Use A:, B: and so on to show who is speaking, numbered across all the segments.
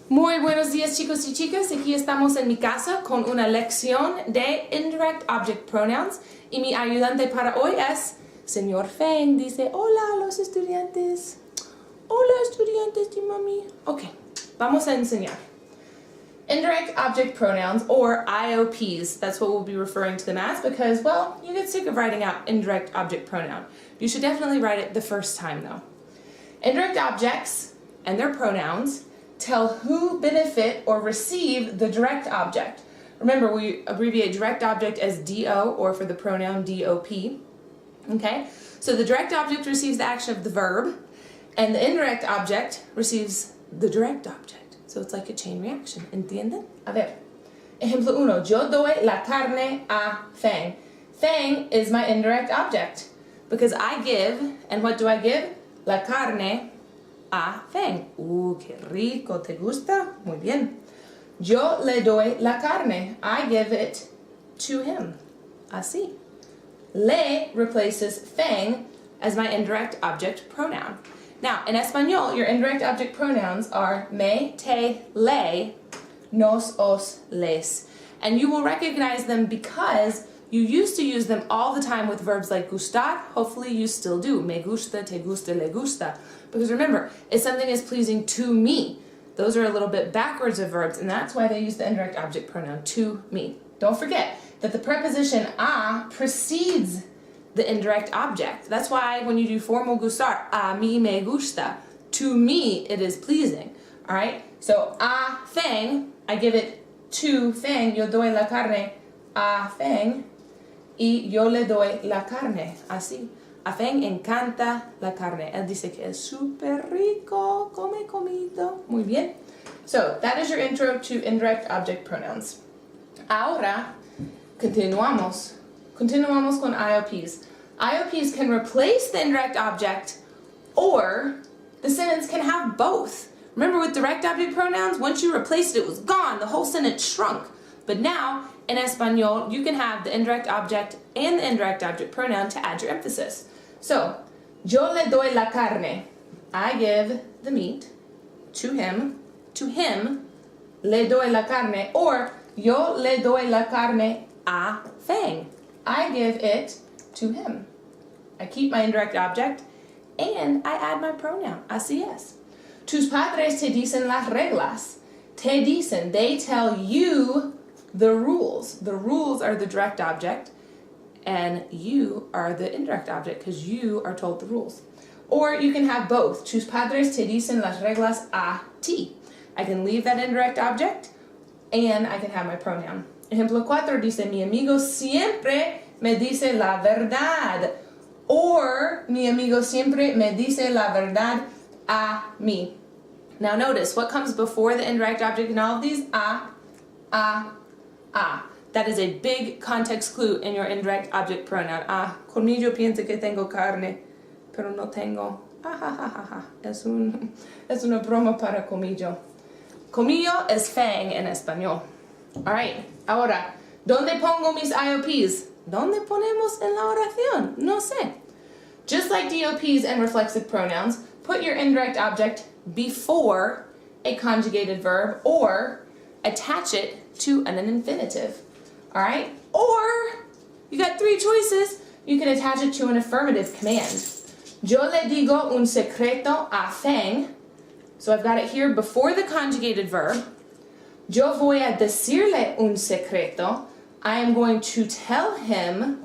A: Muy buenos días chicos y chicas, aquí estamos en mi casa con una lección de Indirect Object Pronouns y mi ayudante para hoy es Señor Fang. Dice, hola a los estudiantes. Hola estudiantes de mami. Ok, vamos a enseñar. Indirect Object Pronouns, or IOPs, that's what we'll be referring to them as because, well, you get sick of writing out Indirect Object Pronoun. You should definitely write it the first time though. Indirect objects and their pronouns tell who benefit or receive the direct object. Remember, we abbreviate direct object as DO, or for the pronoun DOP. Okay? So the direct object receives the action of the verb, and the indirect object receives the direct object. So it's like a chain reaction. ¿Entienden? A ver. Ejemplo 1. Yo doy la carne a Fang. Fang is my indirect object because I give, and what do I give? La carne a Fang. Qué rico, ¿te gusta? Muy bien. Yo le doy la carne. I give it to him. Así. Le replaces Fang as my indirect object pronoun. Now, in Espanol, your indirect object pronouns are me, te, le, nos, os, les. And you will recognize them because you used to use them all the time with verbs like gustar. Hopefully you still do. Me gusta, te gusta, le gusta. Because remember, if something is pleasing to me, those are a little bit backwards of verbs, and that's why they use the indirect object pronoun, to me. Don't forget that the preposition a precedes the indirect object. That's why when you do formal gustar, a mí me gusta, to me it is pleasing. Alright? So, a Fang, I give it to Fang, yo doy la carne a Fang, y yo le doy la carne, así. A Fang encanta la carne. Él dice que es súper rico, come comido. Muy bien. So, that is your intro to indirect object pronouns. Ahora, continuamos con IOPs. IOPs can replace the indirect object, or the sentence can have both. Remember with direct object pronouns, once you replaced it, it was gone. The whole sentence shrunk. But now, in Espanol, you can have the indirect object and the indirect object pronoun to add your emphasis. So, yo le doy la carne. I give the meat to him. To him, le doy la carne. Or, yo le doy la carne a Fang. I give it to him. I keep my indirect object and I add my pronoun. Así es. Tus padres te dicen las reglas. Te dicen, they tell you the rules. The rules are the direct object and you are the indirect object because you are told the rules. Or you can have both. Tus padres te dicen las reglas a ti. I can leave that indirect object and I can have my pronoun. Ejemplo 4 dice, mi amigo siempre me dice la verdad. Or, mi amigo siempre me dice la verdad a mí. Now notice, what comes before the indirect object in all of these? A. That is a big context clue in your indirect object pronoun. Colmillo piensa que tengo carne, pero no tengo. Es una broma para Colmillo. Colmillo es Fang en español. Alright, ahora, ¿dónde pongo mis IOPs? ¿Dónde ponemos en la oración? No sé. Just like DOPs and reflexive pronouns, put your indirect object before a conjugated verb or attach it to an infinitive. Alright? Or, you got three choices. You can attach it to an affirmative command. Yo le digo un secreto a Fang. So I've got it here before the conjugated verb. Yo voy a decirle un secreto. I am going to tell him.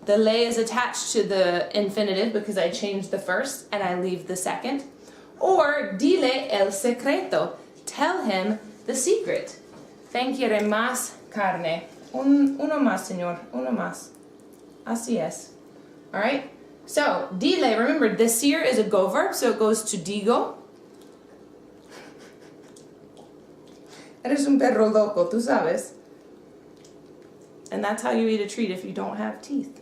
A: The le is attached to the infinitive because I changed the first and I leave the second. Or dile el secreto. Tell him the secret. Fang quiere más carne. Uno más, señor. Uno más. Así es. Alright? So, dile, remember, decir is a go verb, so it goes to digo. Eres un perro loco, tú sabes. And that's how you eat a treat if you don't have teeth.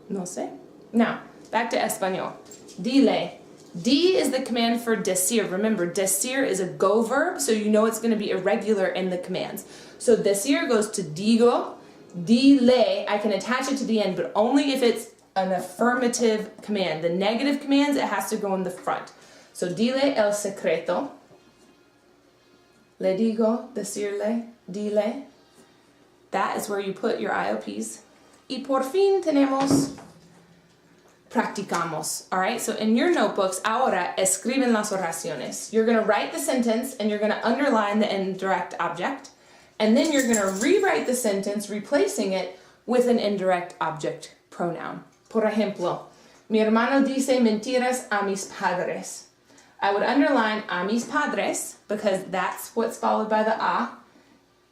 A: No sé. Now, back to Espanol. Dile. D is the command for decir. Remember, decir is a go verb, so you know it's going to be irregular in the commands. So decir goes to digo. Dile, I can attach it to the end, but only if it's an affirmative command. The negative commands, it has to go in the front. So dile el secreto. le digo, decirle, dile. That is where you put your IOPs. Y por fin tenemos practicamos. All right, so in your notebooks, ahora escriben las oraciones. You're going to write the sentence and you're going to underline the indirect object. And then you're going to rewrite the sentence, replacing it with an indirect object pronoun. Por ejemplo, mi hermano dice mentiras a mis padres. I would underline a mis padres because that's what's followed by the a.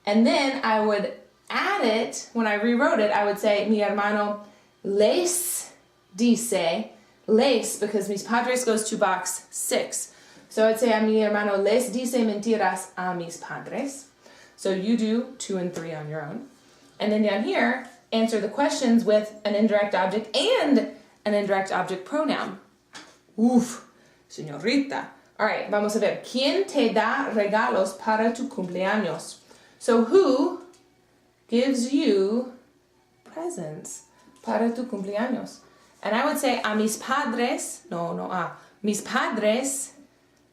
A: And then I would add it, when I rewrote it, I would say mi hermano les dice, les because mis padres goes to box 6. So I'd say a mi hermano les dice mentiras a mis padres. So you do 2 and 3 on your own. And then down here, answer the questions with an indirect object and an indirect object pronoun. Uf, señorita. All right, vamos a ver. ¿Quién te da regalos para tu cumpleaños? So who gives you presents para tu cumpleaños? And I would say a mis padres, mis padres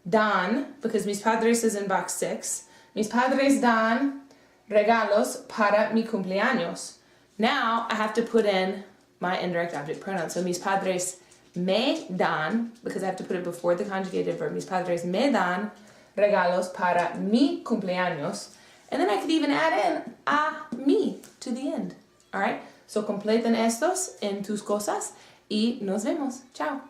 A: dan, because mis padres is in box 6. Mis padres dan regalos para mi cumpleaños. Now I have to put in my indirect object pronoun. So mis padres me dan, because I have to put it before the conjugated verb. Mis padres me dan regalos para mi cumpleaños. And then I could even add in a mi to the end. All right? So completen estos en tus cosas y nos vemos. Chao.